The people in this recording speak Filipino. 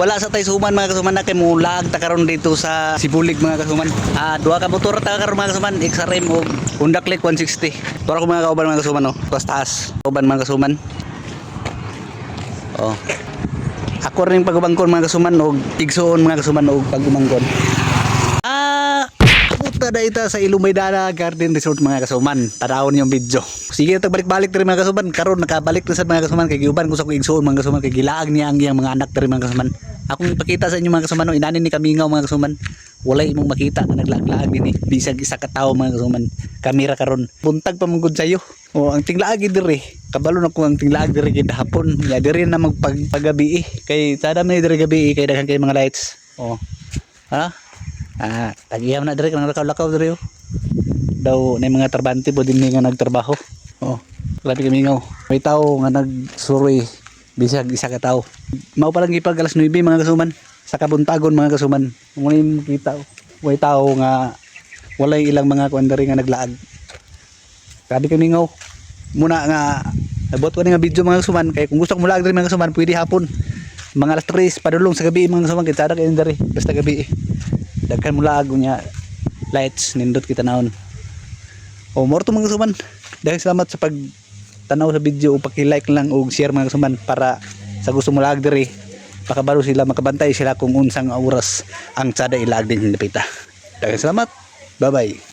Wala sa tay suman mga kasuman na kay mulag ta karon dito sa Sibulig mga kasuman. Duha ka motor ta karon mga kasuman, XRM o Honda Click 160. Tora ko mga kauban mga kasuman taas. Kauban mga kasuman. Oh. Ako rin pagubangkon mga kasuman og igsuon mga kasuman og pagumangkon. Puta na ita sa Ilumaydana Garden Resort mga kasuman. Tadawon yung video. Sige tagbalik-balik diri mga kasuman. Karon nakabalik na sad mga kasuman kay giuban ko sa ko igsuon mga kasuman kay gilaag niya ang iyang mga anak diri mga kasuman. Akong ipakita sa inyo mga kasuman, inanin ni Kamingaw mga kasuman. Wala imong makita na naglaag-laag din bisag isa ka tawo mga kasuman. Kamera karon. Buntag pa mong gud sayo. O ang tinglaag diri. Kabalo na ko ang tinglaag diri gid hapon. Ya diri na magpagabi kay sada may diri gabi kay daghan kay mga lights. Oh. Ha? Tagiyam na diri kanang lakaw-lakaw diri. Daw na mga trabante po din nga nagtrabaho. Oh. Grabe Kamingaw. May tawo nga nagsuroy bisag isa ka tawo. Mao pa lang gipag alas 9 mga kasuman sa kabuntagon mga kasuman. Mo ni kita way tawo nga walay ilang mga kuandari nga naglaag. Grabe Kamingaw. Muna nga nabot ko ni nga video mga kasuman kay kung gusto mo laag diri mga kasuman pwede hapon. Mga alas 3 padulong sa gabi mga kasuman kay sada kay diri basta gabi. Daghan mo laag nya lights nindot kita naon. O morto mga kasuman. Dahil salamat sa pag tanaw sa video o paki-like lang o share mga kasuman para sa gusto mo laag diri pakabalo sila makabantay sila kung unsang oras ang tsada ilaag din napita. Daghang salamat. Bye bye.